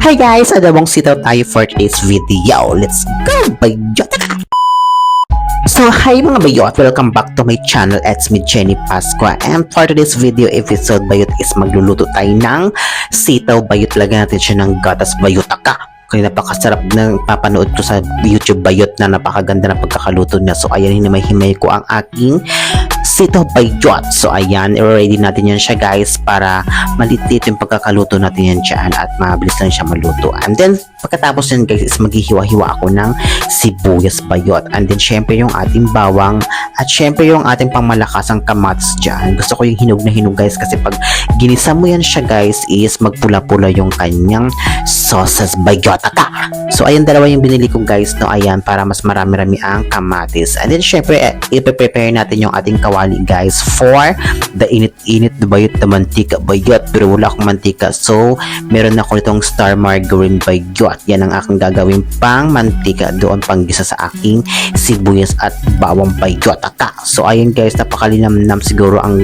Hi guys! Adabong sitaw tayo for today's video. Let's go! Bayot! So, hi mga bayot! Welcome back to my channel. It's me, Jenny Pasqua. And for today's video episode, bayot is magluluto tayo ng sitaw bayot. Lagyan natin siya ng gatas bayotaka. Kaya napakasarap ng papanood ko sa YouTube bayot na napakaganda ng pagkakaluto niya. So, ayan, hinimay-himay ko ang aking sitaw bayot. So, ayan, i-ready natin yan siya guys para malitit yung pagkakaluto natin yan dyan at mabilis lang siya maluto. And then, pagkatapos yan guys is maghihiwa-hiwa ako ng sibuyas bayot. And then, syempre yung ating bawang at syempre yung ating pangmalakasang kamatis dyan. Gusto ko yung hinog na hinog guys kasi pag ginisa mo yan siya guys is magpula-pula yung kanyang sauces bayot. So, ayan, dalawa yung binili ko guys, no? Ayan, para mas marami-rami ang kamatis. And then, syempre, ipe-prepare natin yung ating kawali guys for the init-init na bayot na mantika bayot. Pero wala akong mantika. So, meron ako itong star margarine bayot. Yan ang aking gagawin pang mantika doon panggisa sa aking sibuyas at bawang bayot. So, ayan guys, napakalinamnam siguro ang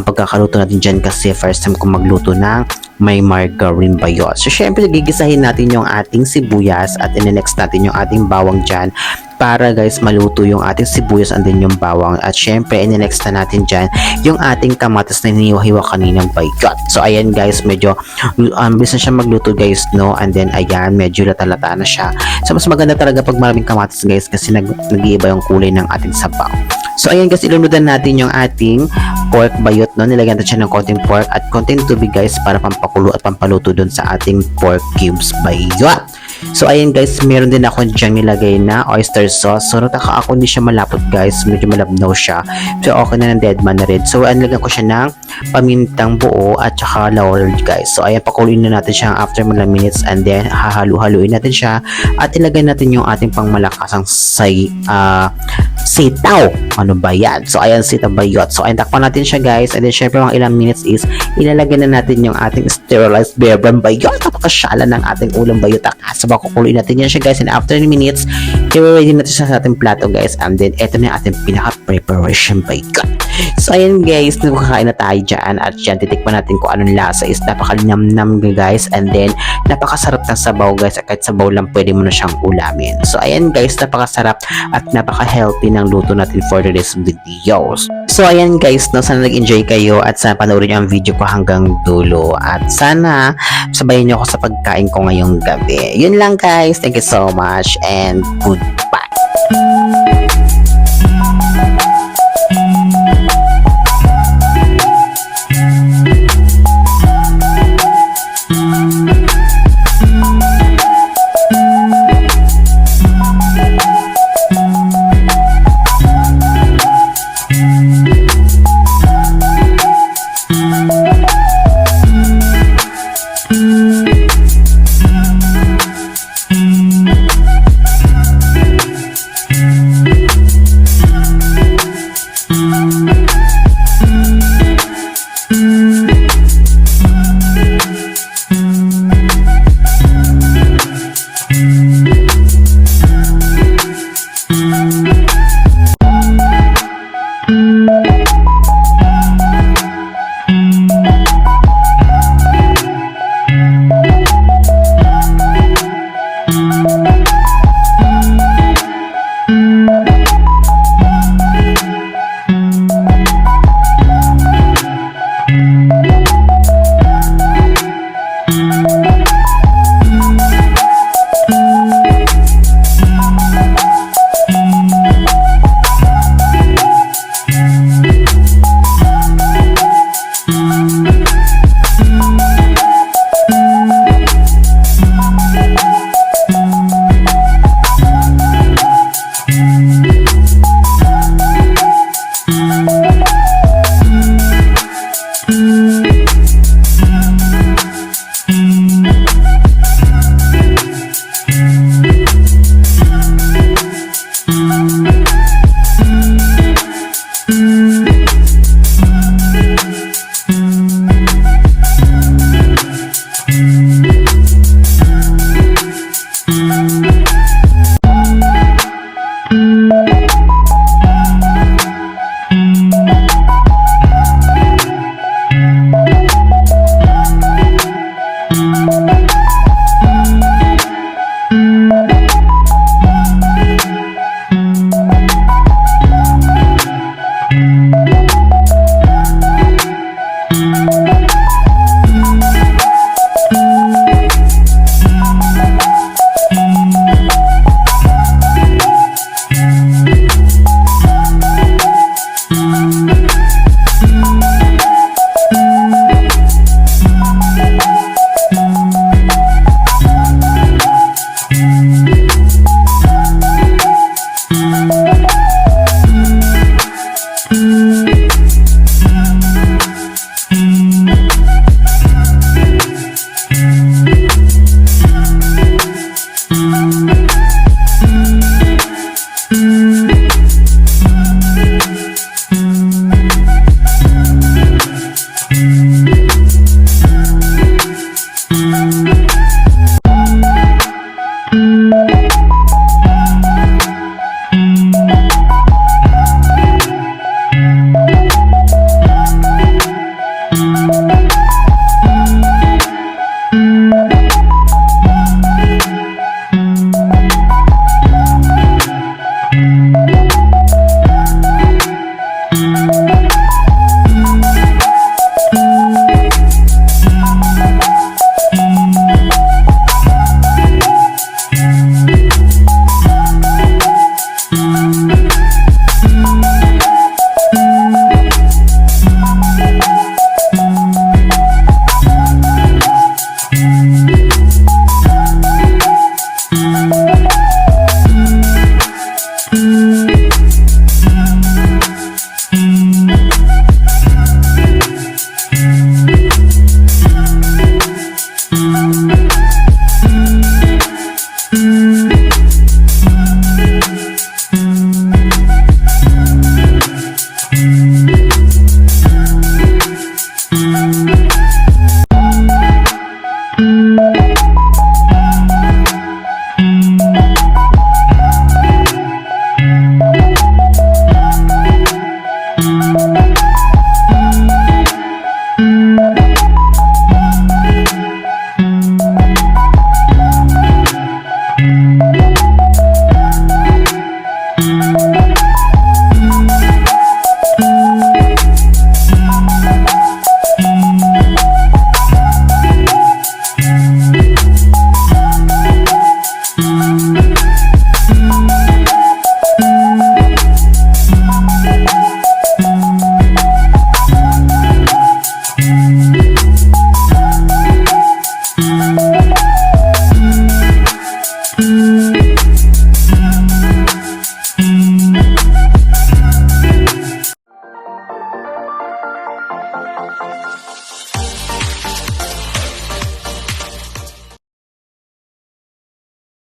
pagkakaluto natin dyan kasi first time kong magluto ng may margarine bayot. So, syempre, gigisahin natin yung ating sibuyas at in-next natin yung ating bawang dyan para guys maluto yung ating sibuyas and then yung bawang. At syempre, in-next na natin dyan yung ating kamatis na hiniwa-hiwa kaninang bayot. So, ayan guys, medyo bilis na siya magluto guys, no? And then, ayan, medyo lata-lata na siya. So, mas maganda talaga pag maraming kamatis guys kasi nag-iiba yung kulay ng ating sabaw. So, ayan guys, ilunudan natin yung ating pork bayot, no? Nilagyan natin siya ng konting pork at konting tubig guys para pampakulo at pampaluto dun sa ating pork cubes bayot. So, ayan guys, meron din ako dyan nilagay na oyster sauce. So, nataka ako hindi siya malapot guys. Medyo malabnaw siya. So, okay na ng dead man na rin. So, nilagyan ko siya ng pamintang buo at saka laurel guys. So, ayan, pakuluin na natin siya after mga minutes and then hahalu-haluin natin siya at ilagay natin yung ating pangmalakasang sitaw. Ano ba yan? So, ayan, sitaw bayot. So, ayan, takpan natin siya guys. And then, syempre, mga ilang minutes is ilalagay na natin yung ating sterilized bear brand bayot. Napakasyala ng ating ulam bayot. So, bakukuluin natin yan siya guys. And after minutes, i-ready natin siya sa ating plato guys. And then, eto na yung ating pinaka-preparation bayot. So, ayan guys, nakakain na tayo dyan. At dyan, titikman natin kung anong lasa is napakalinamnam guys. And then, napakasarap ng sabaw guys. At kahit sabaw lang, pwede mo na siyang ulamin. So, ayan guys, napakasarap at napaka-healthy ng luto natin for today's videos. So, ayan guys, no, sana nag-enjoy kayo at sana panoorin nyo ang video ko hanggang dulo. At sana sabayan nyo ako sa pagkain ko ngayong gabi. Yun lang guys. Thank you so much and goodbye.